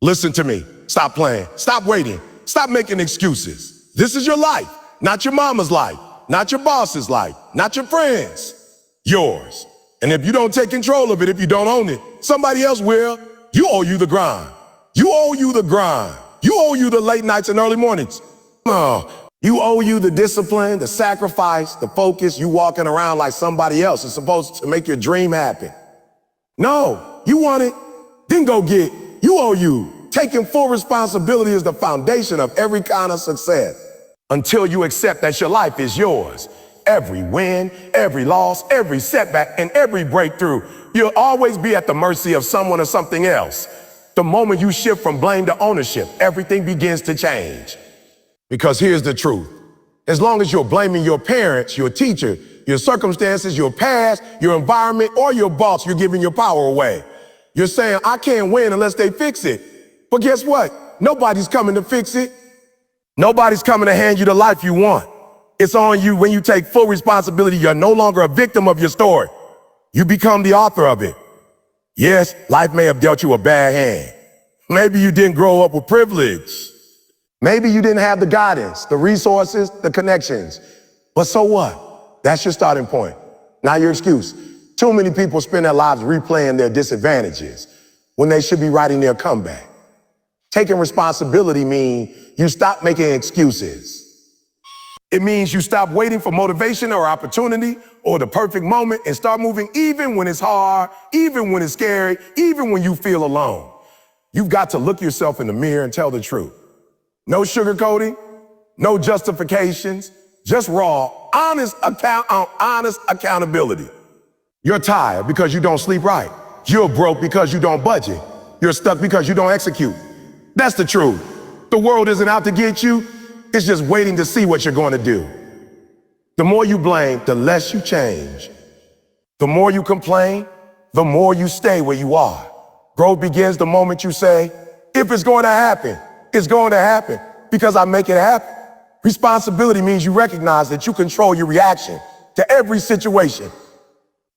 Listen to me. Stop playing. Stop waiting. Stop making excuses. This is your life, not your mama's life, not your boss's life, not your friends. Yours. And if you don't take control of it, if you don't own it, somebody else will. You owe you the grind. You owe you the grind. You owe you the late nights and early mornings. No. You owe you the discipline, the sacrifice, the focus. You walking around like somebody else is supposed to make your dream happen. No, you want it, then go get it. You owe you. Taking full responsibility is the foundation of every kind of success. Until you accept that your life is yours. Every win, every loss, every setback, and every breakthrough, you'll always be at the mercy of someone or something else. The moment you shift from blame to ownership, everything begins to change. Because here's the truth. As long as you're blaming your parents, your teacher, your circumstances, your past, your environment, or your boss, you're giving your power away. You're saying, I can't win unless they fix it. But guess what? Nobody's coming to fix it. Nobody's coming to hand you the life you want. It's on you. When you take full responsibility, you're no longer a victim of your story. You become the author of it. Yes, life may have dealt you a bad hand. Maybe you didn't grow up with privilege. Maybe you didn't have the guidance, the resources, the connections. But so what? That's your starting point, not your excuse. Too many people spend their lives replaying their disadvantages when they should be writing their comeback. Taking responsibility means you stop making excuses. It means you stop waiting for motivation or opportunity or the perfect moment and start moving even when it's hard, even when it's scary, even when you feel alone. You've got to look yourself in the mirror and tell the truth. No sugarcoating, no justifications, just raw, honest accountability. You're tired because you don't sleep right. You're broke because you don't budget. You're stuck because you don't execute. That's the truth. The world isn't out to get you. It's just waiting to see what you're going to do. The more you blame, the less you change. The more you complain, the more you stay where you are. Growth begins the moment you say, if it's going to happen, it's going to happen because I make it happen. Responsibility means you recognize that you control your reaction to every situation.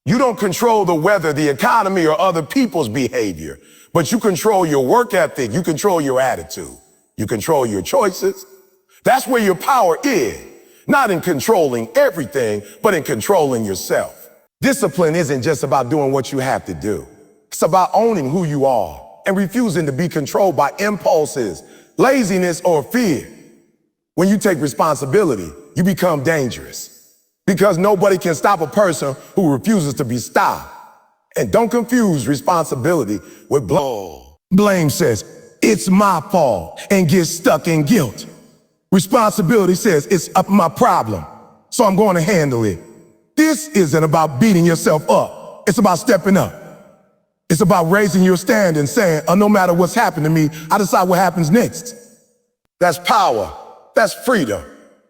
You don't control the weather, the economy, or other people's behavior, but you control your work ethic, you control your attitude, you control your choices. That's where your power is, not in controlling everything, but in controlling yourself. Discipline isn't just about doing what you have to do. It's about owning who you are and refusing to be controlled by impulses, laziness, or fear. When you take responsibility, you become dangerous because nobody can stop a person who refuses to be stopped. And don't confuse responsibility with blame. Blame says, it's my fault and gets stuck in guilt. Responsibility says, it's my problem, so I'm going to handle it. This isn't about beating yourself up. It's about stepping up. It's about raising your stand and saying, no matter what's happened to me, I decide what happens next. That's power. That's freedom.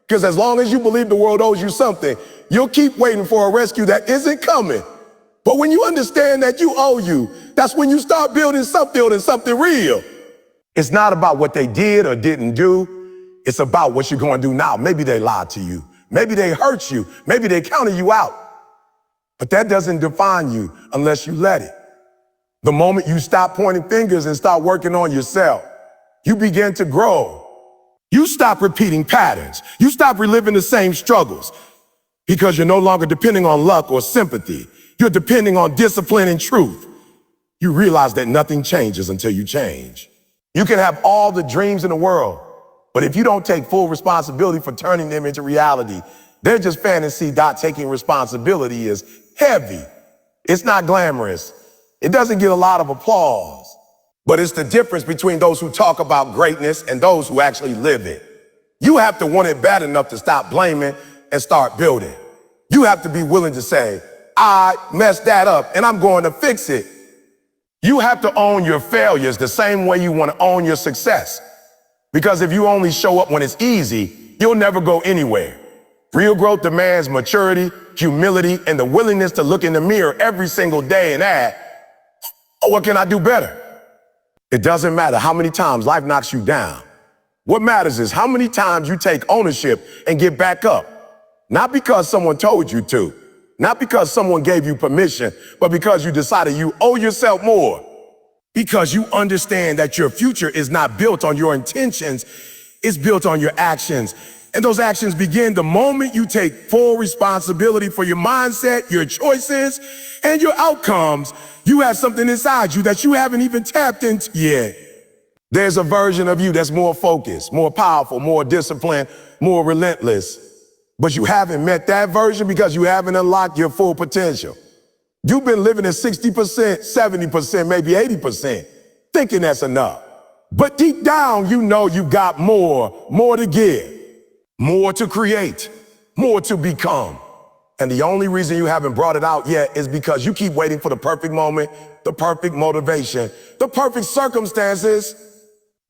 Because as long as you believe the world owes you something, you'll keep waiting for a rescue that isn't coming. But when you understand that you owe you, that's when you start building something real. It's not about what they did or didn't do. It's about what you're going to do now. Maybe they lied to you. Maybe they hurt you. Maybe they counted you out. But that doesn't define you unless you let it. The moment you stop pointing fingers and start working on yourself, you begin to grow. You stop repeating patterns. You stop reliving the same struggles because you're no longer depending on luck or sympathy. You're depending on discipline and truth. You realize that nothing changes until you change. You can have all the dreams in the world, but if you don't take full responsibility for turning them into reality, they're just fantasy. Taking responsibility is heavy. It's not glamorous. It doesn't get a lot of applause, but it's the difference between those who talk about greatness and those who actually live it. You have to want it bad enough to stop blaming and start building. You have to be willing to say, I messed that up and I'm going to fix it. You have to own your failures the same way you want to own your success. Because if you only show up when it's easy, you'll never go anywhere. Real growth demands maturity, humility, and the willingness to look in the mirror every single day and ask, oh, what can I do better? It doesn't matter how many times life knocks you down. What matters is how many times you take ownership and get back up. Not because someone told you to, not because someone gave you permission, but because you decided you owe yourself more. Because you understand that your future is not built on your intentions, it's built on your actions. And those actions begin the moment you take full responsibility for your mindset, your choices, and your outcomes. You have something inside you that you haven't even tapped into yet. There's a version of you that's more focused, more powerful, more disciplined, more relentless. But you haven't met that version because you haven't unlocked your full potential. You've been living at 60%, 70%, maybe 80%, thinking that's enough. But deep down, you know you got more to give, more to create, more to become. And the only reason you haven't brought it out yet is because you keep waiting for the perfect moment, the perfect motivation, the perfect circumstances.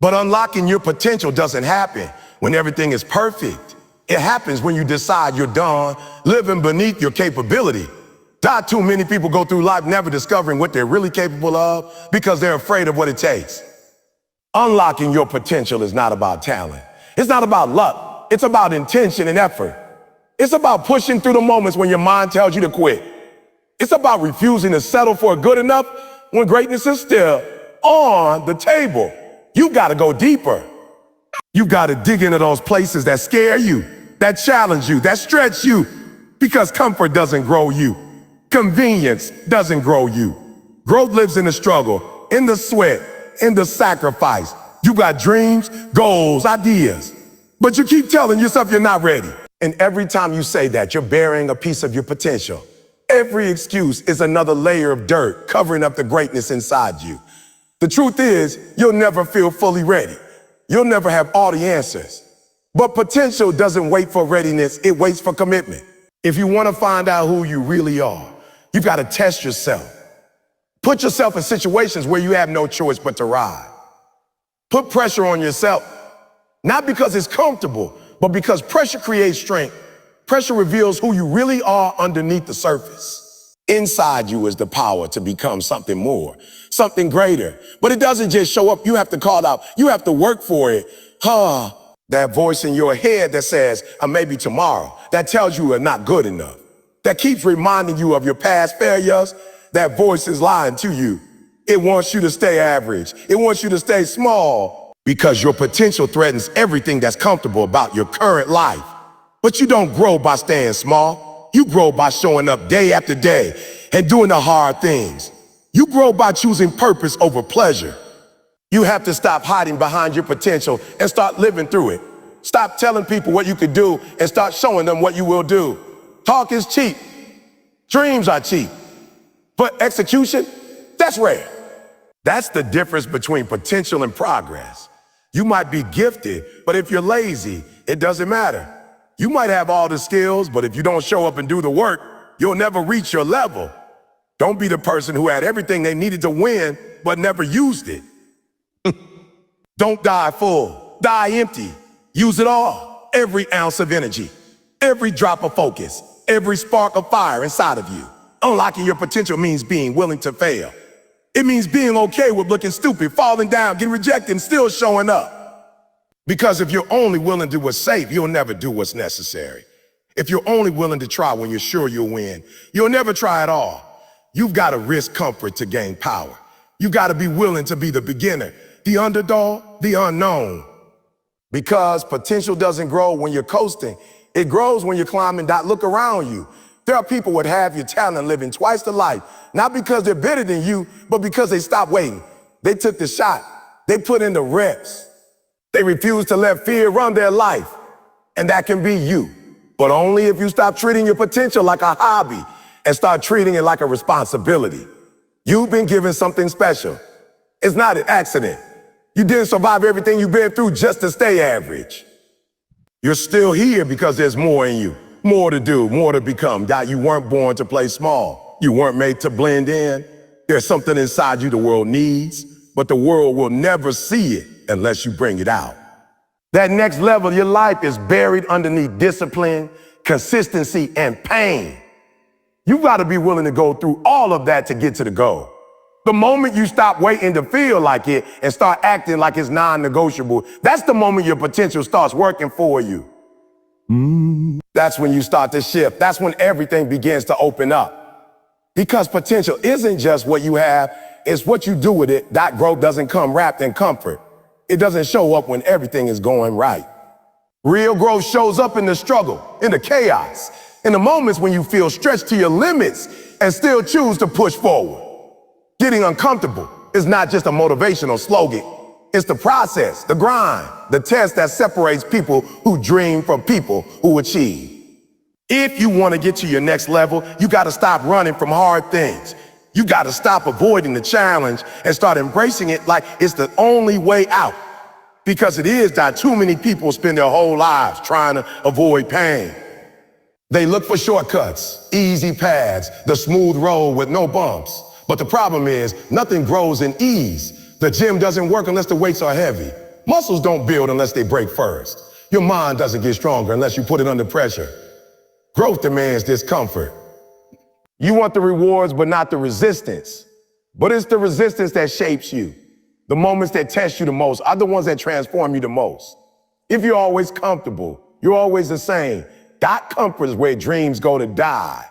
But unlocking your potential doesn't happen when everything is perfect. It happens when you decide you're done living beneath your capability. Not too many people go through life never discovering what they're really capable of because they're afraid of what it takes. Unlocking your potential is not about talent. It's not about luck. It's about intention and effort. It's about pushing through the moments when your mind tells you to quit. It's about refusing to settle for good enough when greatness is still on the table. You gotta go deeper. You gotta dig into those places that scare you, that challenge you, that stretch you, because comfort doesn't grow you. Convenience doesn't grow you. Growth lives in the struggle, in the sweat, in the sacrifice. You got dreams, goals, ideas, but you keep telling yourself you're not ready. And every time you say that, you're burying a piece of your potential. Every excuse is another layer of dirt covering up the greatness inside you. The truth is, you'll never feel fully ready. You'll never have all the answers. But potential doesn't wait for readiness, it waits for commitment. If you want to find out who you really are, you've got to test yourself. Put yourself in situations where you have no choice but to ride. Put pressure on yourself, not because it's comfortable, but because pressure creates strength. Pressure reveals who you really are underneath the surface. Inside you is the power to become something more, something greater. But it doesn't just show up. You have to call it out. You have to work for it. That voice in your head that says, maybe tomorrow, that tells you you're not good enough, that keeps reminding you of your past failures, that voice is lying to you. It wants you to stay average. It wants you to stay small because your potential threatens everything that's comfortable about your current life. But you don't grow by staying small. You grow by showing up day after day and doing the hard things. You grow by choosing purpose over pleasure. You have to stop hiding behind your potential and start living through it. Stop telling people what you could do and start showing them what you will do. Talk is cheap. Dreams are cheap. But execution, that's rare. That's the difference between potential and progress. You might be gifted, but if you're lazy, it doesn't matter. You might have all the skills, but if you don't show up and do the work, you'll never reach your level. Don't be the person who had everything they needed to win, but never used it. Don't die full, die empty. Use it all, every ounce of energy, every drop of focus, every spark of fire inside of you. Unlocking your potential means being willing to fail. It means being okay with looking stupid, falling down, getting rejected, and still showing up. Because if you're only willing to do what's safe, you'll never do what's necessary. If you're only willing to try when you're sure you'll win, you'll never try at all. You've got to risk comfort to gain power. You've got to be willing to be the beginner, the underdog, the unknown. Because potential doesn't grow when you're coasting. It grows when you're climbing. Look around you. There are people with half your talent living twice the life, not because they're better than you, but because they stopped waiting. They took the shot. They put in the reps. They refuse to let fear run their life. And that can be you. But only if you stop treating your potential like a hobby and start treating it like a responsibility. You've been given something special. It's not an accident. You didn't survive everything you've been through just to stay average. You're still here because there's more in you, more to do, more to become. You weren't born to play small. You weren't made to blend in. There's something inside you the world needs, but the world will never see it unless you bring it out. That next level of your life is buried underneath discipline, consistency, and pain. You've got to be willing to go through all of that to get to the goal. The moment you stop waiting to feel like it and start acting like it's non-negotiable, that's the moment your potential starts working for you. That's when you start to shift. That's when everything begins to open up. Because potential isn't just what you have, It's what you do with it. That growth doesn't come wrapped in comfort. It doesn't show up when everything is going right. Real growth shows up in the struggle, in the chaos, in the moments when you feel stretched to your limits and still choose to push forward. Getting uncomfortable is not just a motivational slogan. It's the process, the grind, the test that separates people who dream from people who achieve. If you want to get to your next level, you got to stop running from hard things. You got to stop avoiding the challenge and start embracing it like it's the only way out. Because it is that too many people spend their whole lives trying to avoid pain. They look for shortcuts, easy paths, the smooth road with no bumps. But the problem is, nothing grows in ease. The gym doesn't work unless the weights are heavy. Muscles don't build unless they break first. Your mind doesn't get stronger unless you put it under pressure. Growth demands discomfort. You want the rewards, but not the resistance. But it's the resistance that shapes you. The moments that test you the most are the ones that transform you the most. If you're always comfortable, you're always the same. That comfort is where dreams go to die.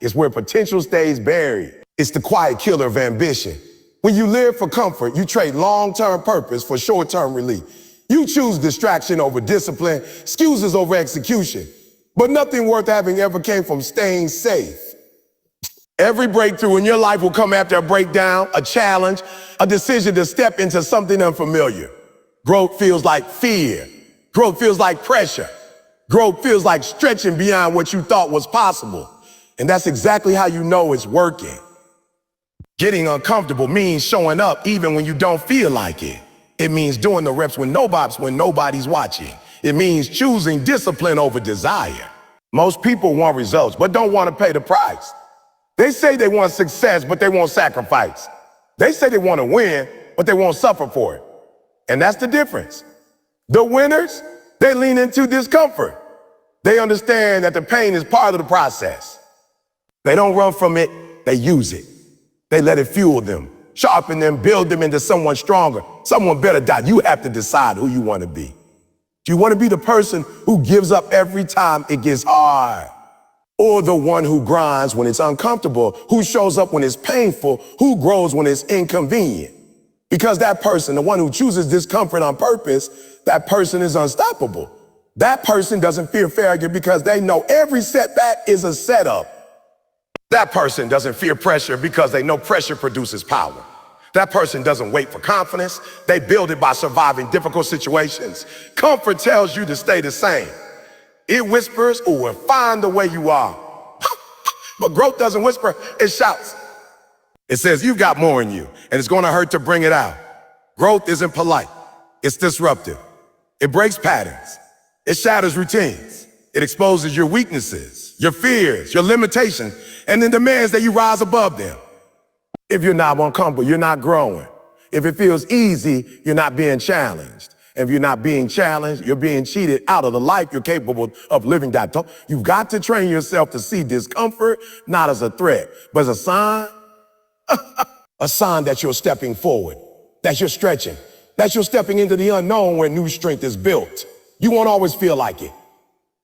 It's where potential stays buried. It's the quiet killer of ambition. When you live for comfort, you trade long-term purpose for short-term relief. You choose distraction over discipline, excuses over execution. But nothing worth having ever came from staying safe. Every breakthrough in your life will come after a breakdown, a challenge, a decision to step into something unfamiliar. Growth feels like fear. Growth feels like pressure. Growth feels like stretching beyond what you thought was possible. And that's exactly how you know it's working. Getting uncomfortable means showing up even when you don't feel like it. It means doing the reps when nobody's watching. It means choosing discipline over desire. Most people want results, but don't want to pay the price. They say they want success, but they won't sacrifice. They say they want to win, but they won't suffer for it. And that's the difference. The winners, they lean into discomfort. They understand that the pain is part of the process. They don't run from it, they use it. They let it fuel them, sharpen them, build them into someone stronger, someone better. You have to decide who you want to be. Do you want to be the person who gives up every time it gets hard? Or the one who grinds when it's uncomfortable, who shows up when it's painful, who grows when it's inconvenient? Because that person, the one who chooses discomfort on purpose, that person is unstoppable. That person doesn't fear failure because they know every setback is a setup. That person doesn't fear pressure because they know pressure produces power. That person doesn't wait for confidence. They build it by surviving difficult situations. Comfort tells you to stay the same. It whispers, "Oh, find the way you are." But growth doesn't whisper, it shouts. It says, "You've got more in you, and it's going to hurt to bring it out." Growth isn't polite. It's disruptive. It breaks patterns. It shatters routines. It exposes your weaknesses, your fears, your limitations, and then demands that you rise above them. If you're not uncomfortable, you're not growing. If it feels easy, you're not being challenged. If you're not being challenged, you're being cheated out of the life you're capable of living. You've got to train yourself to see discomfort not as a threat, but as a sign, a sign that you're stepping forward, that you're stretching, that you're stepping into the unknown where new strength is built. You won't always feel like it.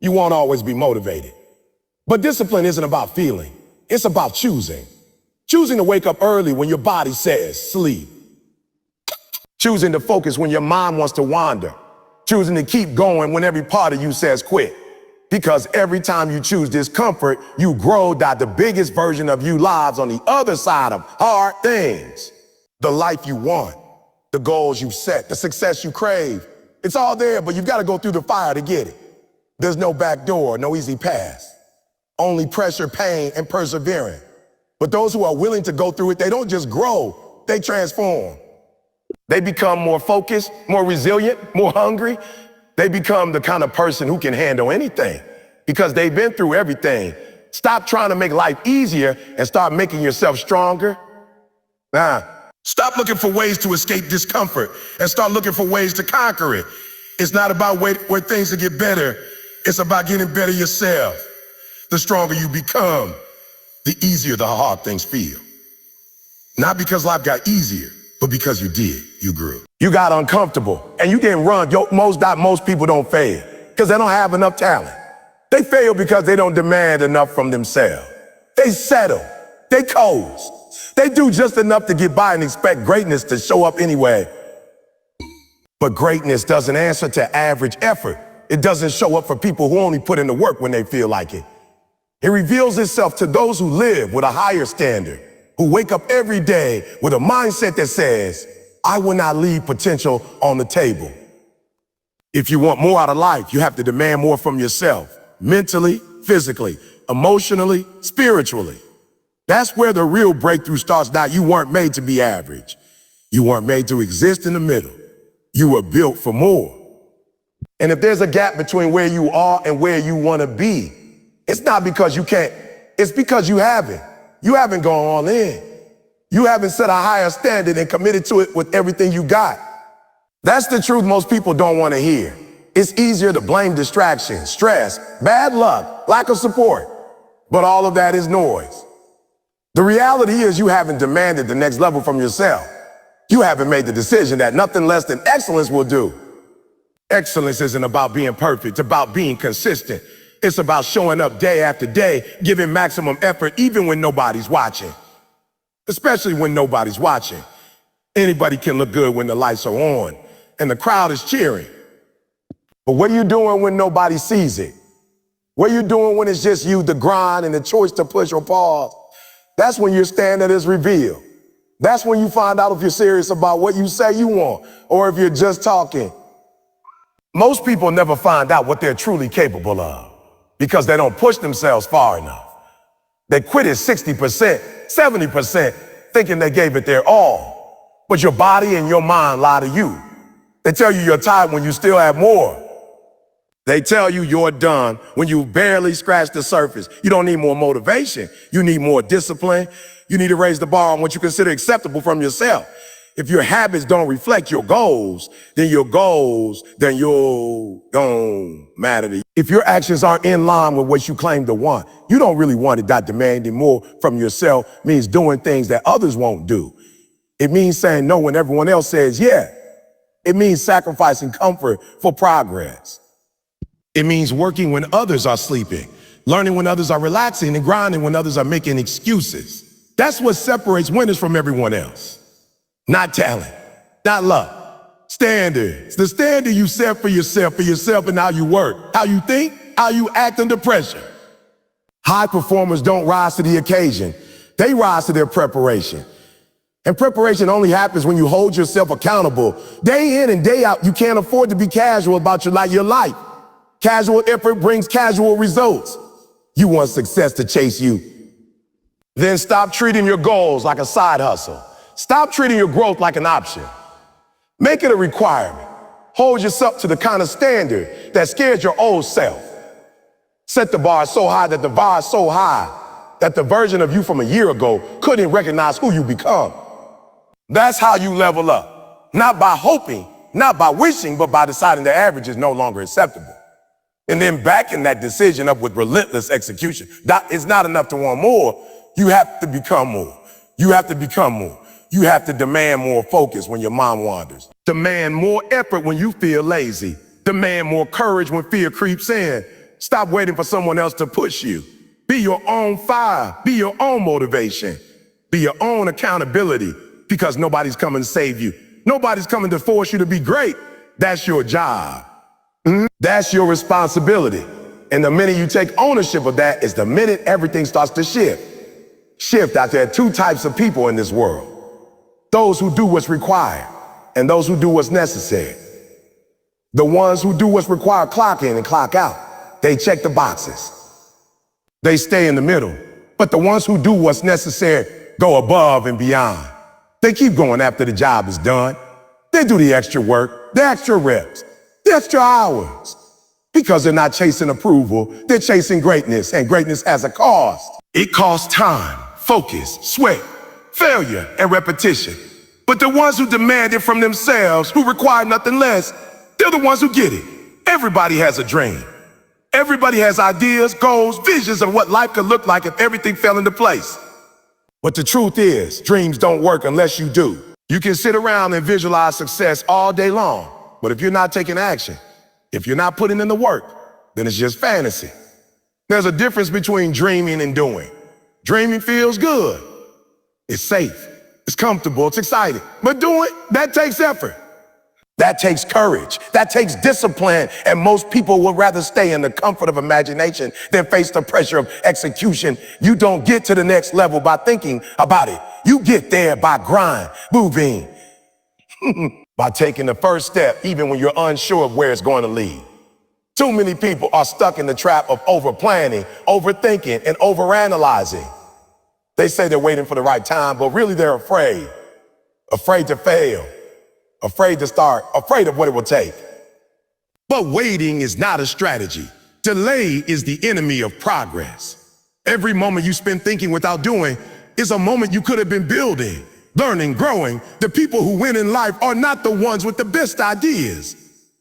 You won't always be motivated. But discipline isn't about feeling. It's about choosing. Choosing to wake up early when your body says sleep. Choosing to focus when your mind wants to wander. Choosing to keep going when every part of you says quit. Because every time you choose discomfort, you grow that the biggest version of you lives on the other side of hard things. The life you want, the goals you set, the success you crave. It's all there, but you've got to go through the fire to get it. There's no back door, no easy pass. Only pressure, pain, and perseverance. But those who are willing to go through it, they don't just grow, they transform. They become more focused, more resilient, more hungry. They become the kind of person who can handle anything because they've been through everything. Stop trying to make life easier and start making yourself stronger. Stop looking for ways to escape discomfort and start looking for ways to conquer it. It's not about waiting for things to get better. It's about getting better yourself. The stronger you become, the easier the hard things feel. Not because life got easier, but because you grew. You got uncomfortable and you didn't run. Most people don't fail because they don't have enough talent. They fail because they don't demand enough from themselves. They settle, they coast, They do just enough to get by and expect greatness to show up anyway. But greatness doesn't answer to average effort. It doesn't show up for people who only put in the work when they feel like it. It reveals itself to those who live with a higher standard, who wake up every day with a mindset that says, I will not leave potential on the table. If you want more out of life, you have to demand more from yourself, mentally, physically, emotionally, spiritually. That's where the real breakthrough starts. Now, you weren't made to be average. You weren't made to exist in the middle. You were built for more. And if there's a gap between where you are and where you want to be, it's not because you can't, it's because you haven't. You haven't gone all in. You haven't set a higher standard and committed to it with everything you got. That's the truth most people don't want to hear. It's easier to blame distraction, stress, bad luck, lack of support. But all of that is noise. The reality is you haven't demanded the next level from yourself. You haven't made the decision that nothing less than excellence will do. Excellence isn't about being perfect, it's about being consistent. It's about showing up day after day, giving maximum effort even when nobody's watching. Especially when nobody's watching. Anybody can look good when the lights are on and the crowd is cheering. But what are you doing when nobody sees it? What are you doing when it's just you, the grind, and the choice to push or pause? That's when your standard is revealed. That's when you find out if you're serious about what you say you want or if you're just talking. Most people never find out what they're truly capable of because they don't push themselves far enough. They quit at 60%, 70%, thinking they gave it their all. But your body and your mind lie to you. They tell you you're tired when you still have more. They tell you you're done when you barely scratch the surface. You don't need more motivation. You need more discipline. You need to raise the bar on what you consider acceptable from yourself. If your habits don't reflect your goals don't matter to you. If your actions aren't in line with what you claim to want, you don't really want it. That demanding more from yourself means doing things that others won't do. It means saying no when everyone else says yeah. It means sacrificing comfort for progress. It means working when others are sleeping, learning when others are relaxing, and grinding when others are making excuses. That's what separates winners from everyone else. Not talent, not luck, standards. The standard you set for yourself and how you work, how you think, how you act under pressure. High performers don't rise to the occasion. They rise to their preparation. And preparation only happens when you hold yourself accountable. Day in and day out, you can't afford to be casual about your life. Casual effort brings casual results. You want success to chase you. Then stop treating your goals like a side hustle. Stop treating your growth like an option. Make it a requirement. Hold yourself to the kind of standard that scares your old self. Set the bar so high that the version of you from a year ago couldn't recognize who you become. That's how you level up. Not by hoping, not by wishing, but by deciding the average is no longer acceptable. And then backing that decision up with relentless execution. It's not enough to want more. You have to become more. You have to become more. You have to demand more focus when your mind wanders. Demand more effort when you feel lazy. Demand more courage when fear creeps in. Stop waiting for someone else to push you. Be your own fire. Be your own motivation. Be your own accountability because nobody's coming to save you. Nobody's coming to force you to be great. That's your job. That's your responsibility. And the minute you take ownership of that is the minute everything starts to shift. There are two types of people in this world. Those who do what's required and those who do what's necessary. The ones who do what's required clock in and clock out. They check the boxes. They stay in the middle. But the ones who do what's necessary go above and beyond. They keep going after the job is done. They do the extra work, the extra reps, the extra hours. Because they're not chasing approval, they're chasing greatness, and greatness has a cost. It costs time, focus, sweat, failure, and repetition. But the ones who demand it from themselves, who require nothing less, they're the ones who get it. Everybody has a dream. Everybody has ideas, goals, visions of what life could look like if everything fell into place. But the truth is, dreams don't work unless you do. You can sit around and visualize success all day long, but if you're not taking action, if you're not putting in the work, then it's just fantasy. There's a difference between dreaming and doing. Dreaming feels good. It's safe, it's comfortable, it's exciting. But doing, that takes effort. That takes courage. That takes discipline. And most people would rather stay in the comfort of imagination than face the pressure of execution. You don't get to the next level by thinking about it. You get there by grind, moving, by taking the first step, even when you're unsure of where it's going to lead. Too many people are stuck in the trap of over-planning, overthinking, and overanalyzing. They say they're waiting for the right time, but really they're afraid to fail. Afraid to start, afraid of what it will take. But waiting is not a strategy. Delay is the enemy of progress. Every moment you spend thinking without doing is a moment you could have been building, learning, growing. The people who win in life are not the ones with the best ideas.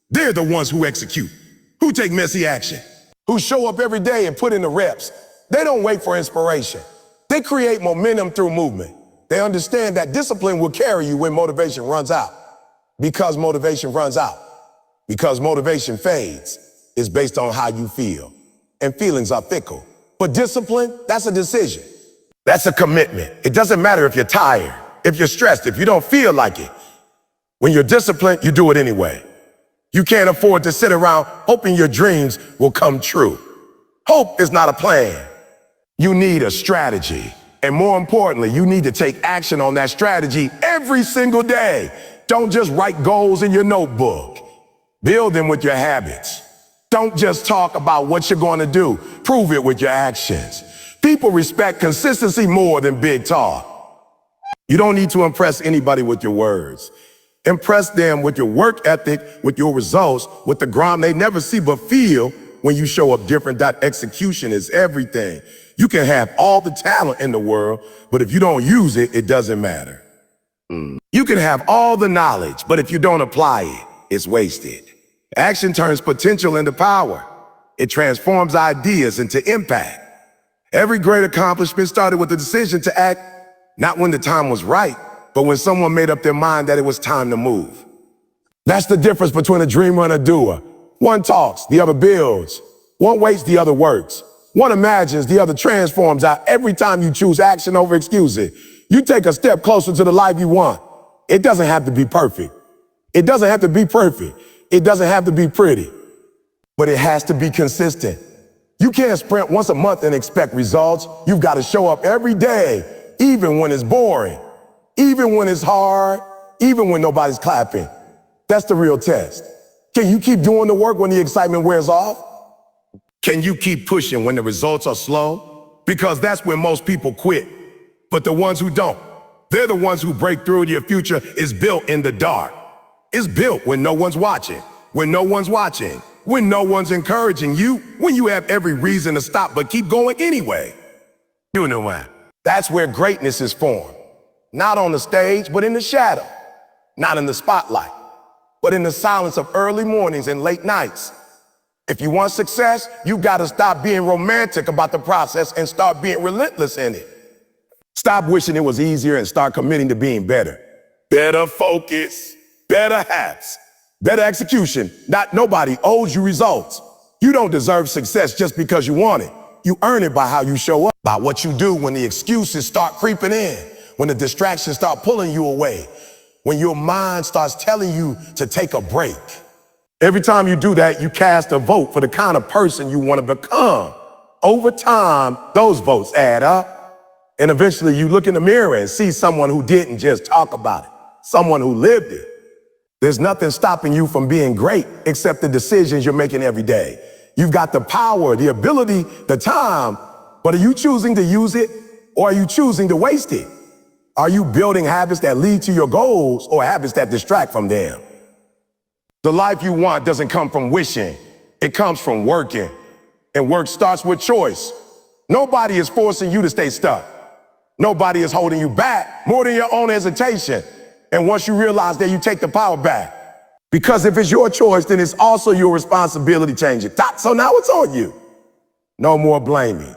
They're the ones who execute, who take messy action, who show up every day and put in the reps. They don't wait for inspiration. They create momentum through movement. They understand that discipline will carry you when motivation runs out. Because motivation runs out, because motivation fades, is based on how you feel. And feelings are fickle. But discipline, that's a decision. That's a commitment. It doesn't matter if you're tired, if you're stressed, if you don't feel like it. When you're disciplined, you do it anyway. You can't afford to sit around hoping your dreams will come true. Hope is not a plan. You need a strategy. And more importantly, you need to take action on that strategy every single day. Don't just write goals in your notebook. Build them with your habits. Don't just talk about what you're going to do. Prove it with your actions. People respect consistency more than big talk. You don't need to impress anybody with your words. Impress them with your work ethic, with your results, with the grind they never see but feel when you show up different. That execution is everything. You can have all the talent in the world, but if you don't use it, it doesn't matter. You can have all the knowledge, but if you don't apply it, it's wasted. Action turns potential into power. It transforms ideas into impact. Every great accomplishment started with the decision to act, not when the time was right, but when someone made up their mind that it was time to move. That's the difference between a dreamer and a doer. One talks, the other builds. One waits, the other works. One imagines, the other transforms out. Every time you choose action over excuses, you take a step closer to the life you want. It doesn't have to be perfect. It doesn't have to be perfect. It doesn't have to be pretty, but it has to be consistent. You can't sprint once a month and expect results. You've got to show up every day, even when it's boring, even when it's hard, even when nobody's clapping. That's the real test. Can you keep doing the work when the excitement wears off? Can you keep pushing when the results are slow? Because that's when most people quit. But the ones who don't, they're the ones who break through. Your future is built in the dark. It's built when no one's watching, when no one's watching, when no one's encouraging you, when you have every reason to stop but keep going anyway. You know what? That's where greatness is formed. Not on the stage, but in the shadow. Not in the spotlight, but in the silence of early mornings and late nights. If you want success, you got to stop being romantic about the process and start being relentless in it. Stop wishing it was easier and start committing to being better. Better focus, better hats, better execution. Nobody owes you results. You don't deserve success just because you want it. You earn it by how you show up, by what you do when the excuses start creeping in, when the distractions start pulling you away, when your mind starts telling you to take a break. Every time you do that, you cast a vote for the kind of person you want to become. Over time, those votes add up. And eventually you look in the mirror and see someone who didn't just talk about it, someone who lived it. There's nothing stopping you from being great except the decisions you're making every day. You've got the power, the ability, the time, but are you choosing to use it or are you choosing to waste it? Are you building habits that lead to your goals or habits that distract from them? The life you want doesn't come from wishing. It comes from working. And work starts with choice. Nobody is forcing you to stay stuck. Nobody is holding you back more than your own hesitation. And once you realize that, you take the power back. Because if it's your choice, then it's also your responsibility to change it. So now it's on you. No more blaming.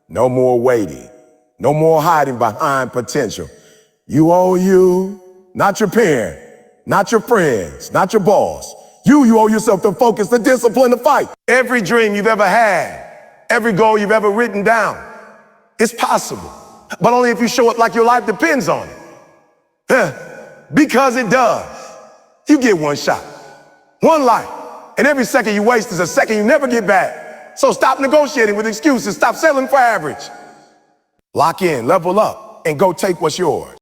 No more waiting. No more hiding behind potential. You owe you, not your parent, not your friends, not your boss. You owe yourself the focus, the discipline, the fight. Every dream you've ever had, every goal you've ever written down, it's possible. but only if you show it like your life depends on it. Because it does. You get one shot, one life, and every second you waste is a second you never get back. So stop negotiating with excuses. Stop settling for average. Lock in, level up, and go take what's yours.